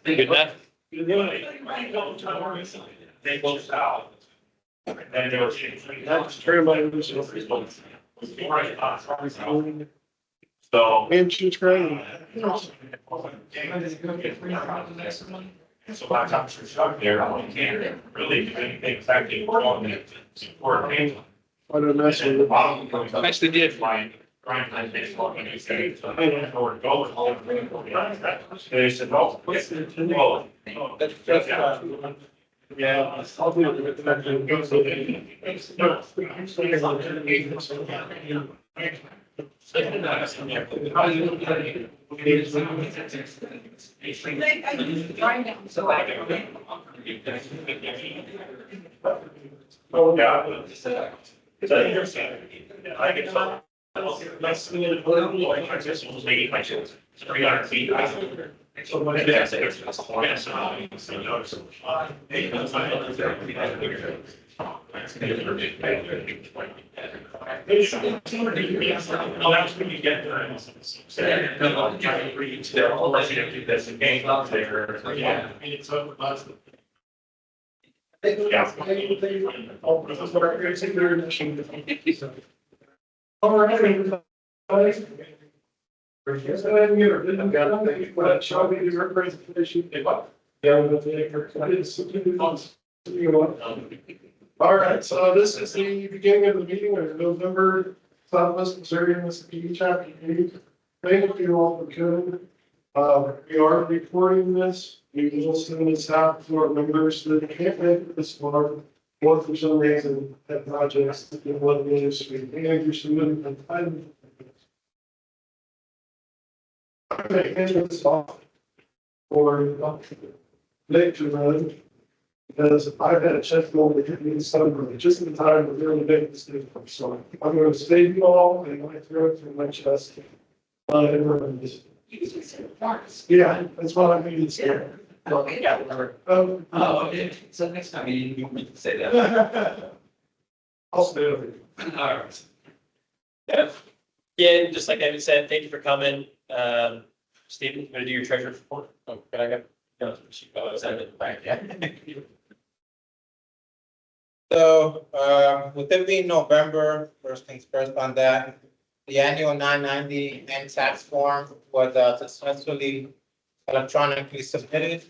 Good enough. They go south. And then they were changing. That's true, my So. and she's great. So by the time she's stuck there, I can't really do anything effective on it. Or I don't mess with it. Actually did. My grind time baseball when you say, so I didn't know where to go with all of them. They said, no. Yeah. I'll do Oh, yeah. I get so. Let's see it. I just was making my children 300 feet. So what did I say? Well, that's when you get there. There's a game out there. Yeah. It's over. All right. Yes, I didn't get her. Didn't got it. But shall we do her presentation? Yeah, I didn't see you. All right, so this is the beginning of the meeting of November, Southwest Missouri MSPE chapter 8. Thank you all for coming. We are recording this. We will send this out to our members that can't make it this far, or for some reason have projects that they want to ministry managers who wouldn't have time. I'm going to hand this off for Nick to run, because I've had a check over the summer, just in time to really make this difference. So I'm going to save you all and my throat from my chest. Yeah, that's what I mean. Oh, yeah, whatever. Oh, okay. So next time you need to say that. I'll stay over. All right. Yeah. Yeah, just like Evan said, thank you for coming. Stephen, you gonna do your treasure report? Oh, can I get? No, she goes out in the back, yeah. So, with it being November, first things first on that, the annual 990 N tax form was successfully electronically submitted.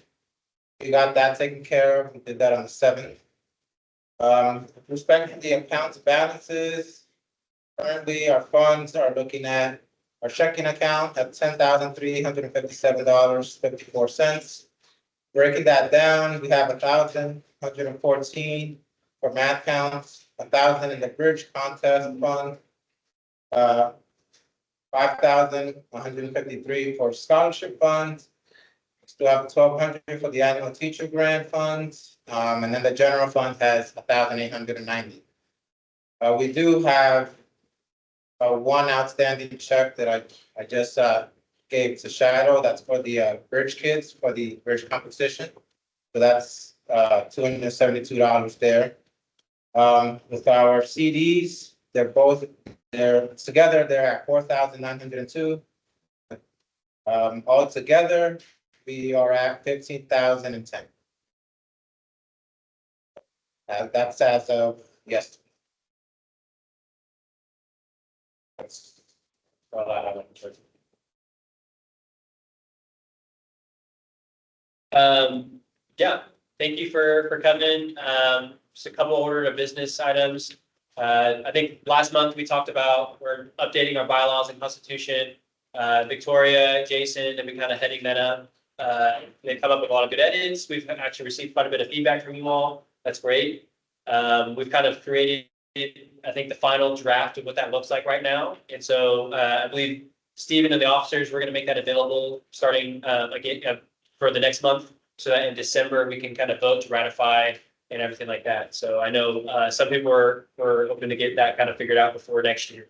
We got that taken care of. We did that on the 7th. With respect to the accounts balances, currently our funds are looking at our checking account at $10,357.54. Breaking that down, we have 1,114 for math counts, 1,000 in the bridge contest fund, 5,153 for scholarship funds. Still have 1,200 for the annual teacher grant funds, and then the general fund has 1,890. We do have one outstanding check that I just gave to Shadow. That's for the bridge kids for the bridge competition. So that's $272 there. With our CDs, they're together, they're at 4,902. All together, we are at 15,010. That's as of yesterday. That's all I have. Yeah, thank you for coming. Just a couple order of business items. I think last month we talked about we're updating our bylaws and constitution. Victoria, Jason, and we kind of heading that up. They've come up with a lot of good edits. We've actually received quite a bit of feedback from you all. That's great. We've kind of created, I think, the final draft of what that looks like right now. And so I believe Stephen and the officers, we're going to make that available starting again for the next month, so that in December we can kind of vote to ratify and everything like that. So I know some people were hoping to get that kind of figured out before next year.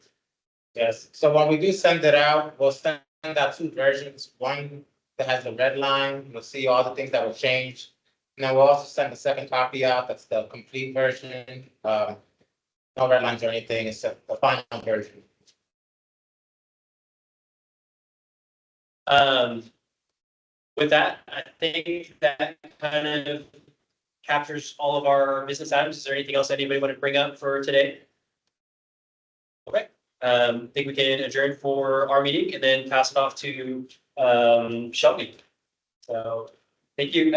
Yes, so when we do send it out, we'll send out two versions. One that has the red line, you'll see all the things that will change. And then we'll also send the second copy out, that's the complete version. No red lines or anything, it's the final version. with that, I think that kind of captures all of our business items. Is there anything else anybody want to bring up for today? Okay, I think we can adjourn for our meeting and then pass it off to Shelby. So, thank you.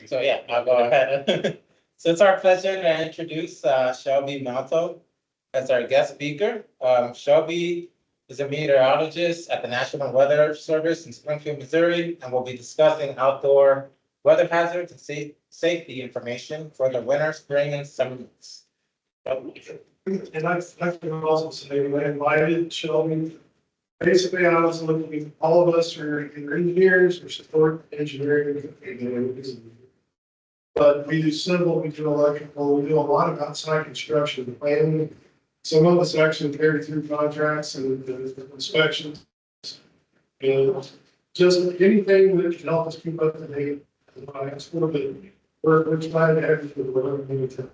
So yeah, I'll go ahead. So it's our pleasure to introduce Shelby Malto as our guest speaker. Shelby is a meteorologist at the National Weather Service in Springfield, Missouri, and will be discussing outdoor weather hazards and safety information for the winter, spring, and summer months. And I can also say, when I invited Shelby, basically I was looking, all of us are either engineers or support engineering. But we do civil, we do electrical, we do a lot of outside construction planning. Some of us actually carry through contracts and inspections. And just anything that can help us keep up to date. It's a little bit, we're trying to have you for whatever we can.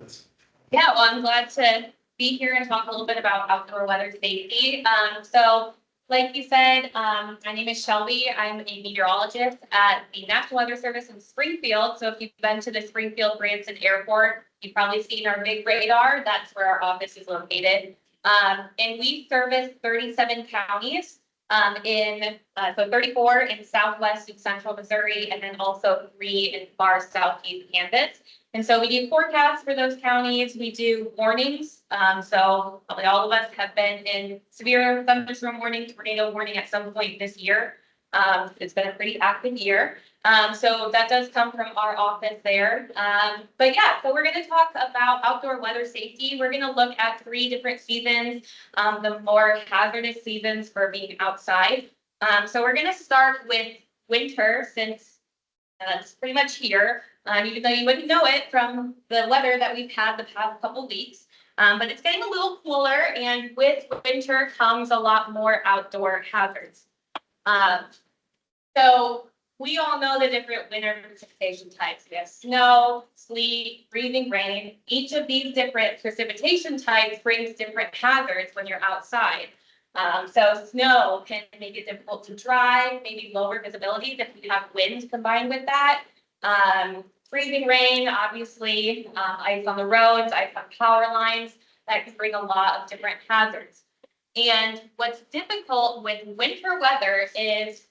Yeah, well, I'm glad to be here and talk a little bit about outdoor weather safety. So like you said, my name is Shelby. I'm a meteorologist at the National Weather Service in Springfield. So if you've been to the Springfield Branson Airport, you've probably seen our big radar. That's where our office is located. And we service 37 counties so 34 in southwest and central Missouri, and then also 3 in far southeast Kansas. And so we do forecasts for those counties. We do warnings. So probably all of us have been in severe thunderstorm warning, tornado warning at some point this year. It's been a pretty active year. So that does come from our office there. But yeah, so we're going to talk about outdoor weather safety. We're going to look at 3 different seasons, the more hazardous seasons for being outside. So we're going to start with winter, since that's pretty much here, even though you wouldn't know it from the weather that we've had the past couple weeks. But it's getting a little cooler, and with winter comes a lot more outdoor hazards. So we all know the different winter precipitation types. We have snow, sleet, freezing rain. Each of these different precipitation types brings different hazards when you're outside. So snow can make it difficult to drive, maybe lower visibility if you have wind combined with that. Freezing rain, obviously, ice on the roads, ice on power lines, that can bring a lot of different hazards. And what's difficult with winter weather is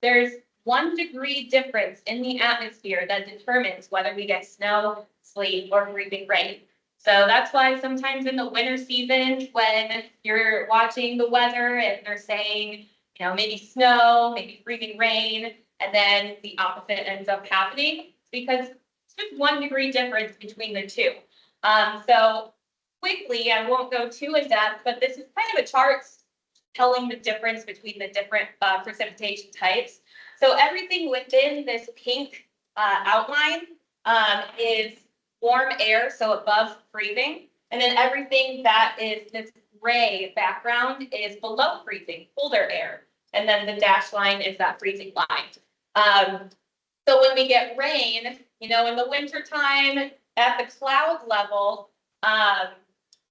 there's 1 degree difference in the atmosphere that determines whether we get snow, sleet, or freezing rain. So that's why sometimes in the winter season, when you're watching the weather and they're saying, you know, maybe snow, maybe freezing rain, and then the opposite ends up happening, because it's just 1 degree difference between the two. So quickly, I won't go too in depth, but this is kind of a chart telling the difference between the different precipitation types. So everything within this pink outline is warm air, so above freezing. And then everything that is this gray background is below freezing, colder air. And then the dashed line is that freezing line. So when we get rain, you know, in the winter time at the cloud level,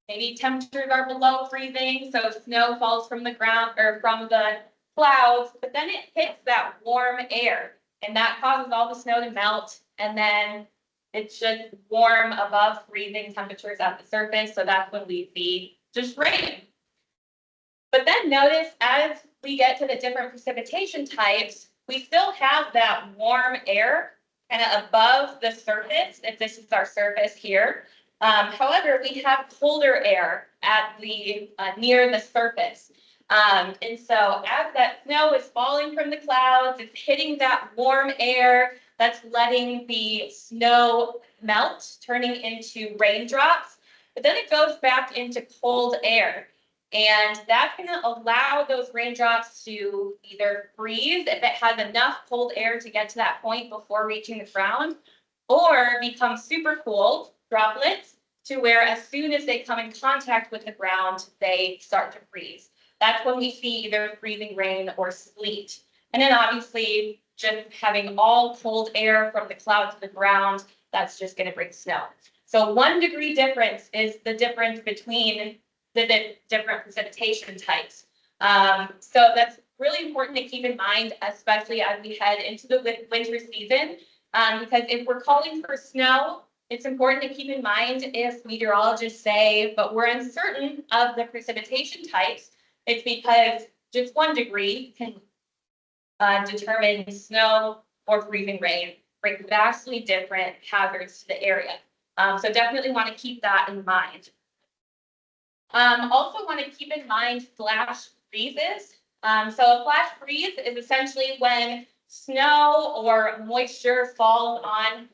maybe temperatures are below freezing, so snow falls from the ground or from the clouds, but then it hits that warm air, and that causes all the snow to melt, and then it's just warm above freezing temperatures at the surface, so that's when we see just rain. But then notice, as we get to the different precipitation types, we still have that warm air kind of above the surface, if this is our surface here. However, we have colder air at the near the surface. And so as that snow is falling from the clouds, it's hitting that warm air that's letting the snow melt, turning into raindrops. But then it goes back into cold air. And that's going to allow those raindrops to either freeze if it has enough cold air to get to that point before reaching the ground, or become super cold droplets to where as soon as they come in contact with the ground, they start to freeze. That's when we see either freezing rain or sleet. And then obviously just having all cold air from the cloud to the ground, that's just going to bring snow. So 1 degree difference is the difference between the different precipitation types. So that's really important to keep in mind, especially as we head into the winter season. Because if we're calling for snow, it's important to keep in mind if meteorologists say, but we're uncertain of the precipitation types, it's because just 1 degree can determine snow or freezing rain, bring vastly different hazards to the area. So definitely want to keep that in mind. Also want to keep in mind flash freezes. So a flash freeze is essentially when snow or moisture falls on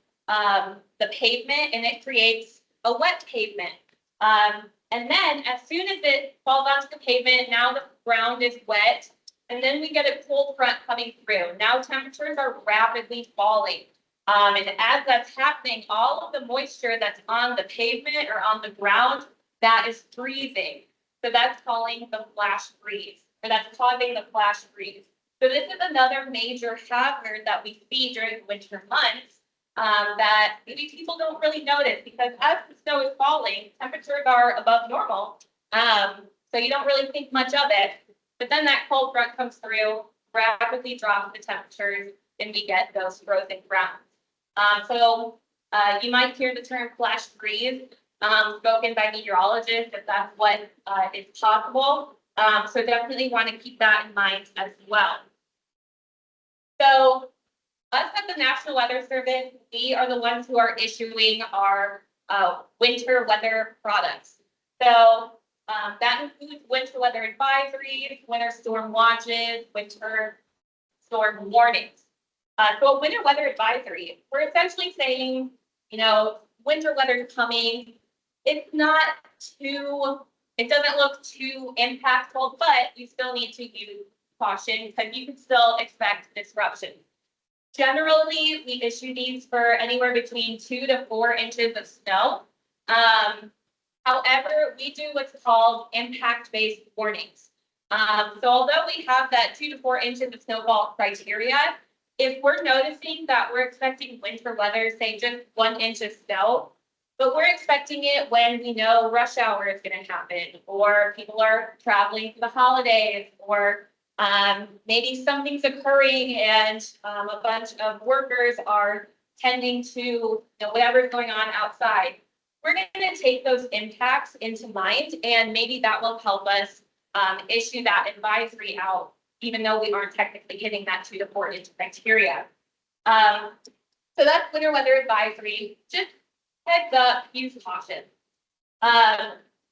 the pavement and it creates a wet pavement. And then as soon as it falls onto the pavement, now the ground is wet, and then we get a cold front coming through. Now temperatures are rapidly falling. And as that's happening, all of the moisture that's on the pavement or on the ground, that is freezing. So that's causing the flash freeze, or that's causing the flash freeze. So this is another major hazard that we see during the winter months that maybe people don't really notice, because as the snow is falling, temperatures are above normal. So you don't really think much of it. But then that cold front comes through, rapidly drops the temperatures, and we get those frozen grounds. So you might hear the term flash freeze spoken by meteorologists, if that's what is possible. So definitely want to keep that in mind as well. So us at the National Weather Service, we are the ones who are issuing our winter weather products. So that includes winter weather advisories, winter storm watches, winter storm warnings. So a winter weather advisory, we're essentially saying, you know, winter weather is coming. It's not too, it doesn't look too impactful, but you still need to use caution because you can still expect disruption. Generally, we issue these for anywhere between 2 to 4 inches of snow. However, we do what's called impact-based warnings. So although we have that 2 to 4 inches of snowfall criteria, if we're noticing that we're expecting winter weather, say just 1 inch of snow, but we're expecting it when we know rush hour is going to happen, or people are traveling for the holidays, or maybe something's occurring and a bunch of workers are tending to whatever's going on outside. We're going to take those impacts into mind, and maybe that will help us issue that advisory out, even though we aren't technically hitting that 2 to 4 inch criteria. So that's winter weather advisory. Just heads up, use caution.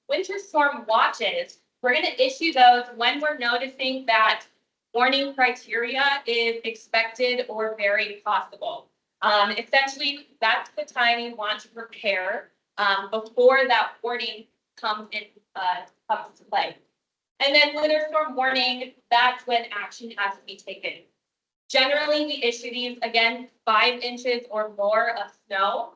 Winter storm watches, we're going to issue those when we're noticing that warning criteria is expected or very possible. Essentially, that's the time you want to prepare before that warning comes to play. And then winter storm warning, that's when action has to be taken. Generally, we issue these, again, 5 inches or more of snow.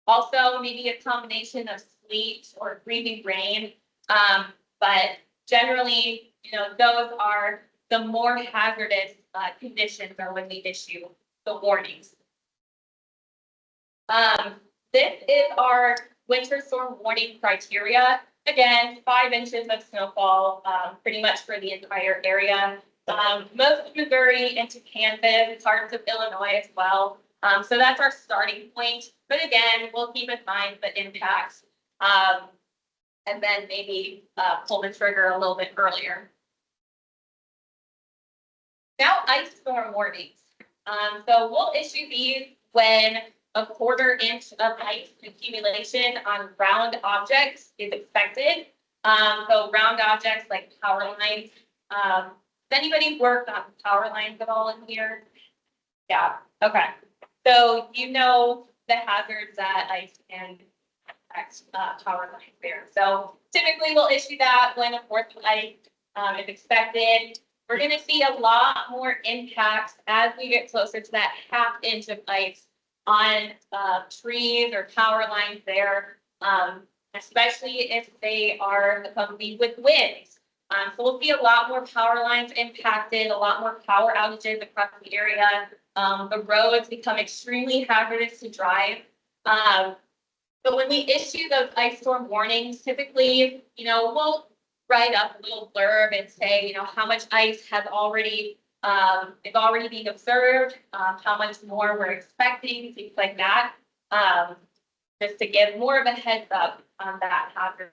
Also, maybe a combination of sleet or freezing rain. But generally, those are the more hazardous conditions are when we issue the warnings. This is our winter storm warning criteria. Again, 5 inches of snowfall, pretty much for the entire area. Most of Missouri into Kansas, parts of Illinois as well. So that's our starting point. But again, we'll keep in mind the impacts and then maybe pull the trigger a little bit earlier. Now, ice storm warnings. So we'll issue these when a 1/4 inch of ice accumulation on round objects is expected. So round objects like power lines. Has anybody worked on power lines at all in here? Yeah, okay. So the hazards that ice can affect power lines there. So typically we'll issue that when a 1/4 of ice is expected. We're going to see a lot more impacts as we get closer to that 1/2 inch of ice on trees or power lines there, especially if they are accompanied with winds. So we'll see a lot more power lines impacted, a lot more power outages across the area. The roads become extremely hazardous to drive. But when we issue those ice storm warnings, typically, we'll write up a little blurb and say, you know, how much ice has already, is already being observed, how much more we're expecting, things like that. Just to give more of a heads up on that hazard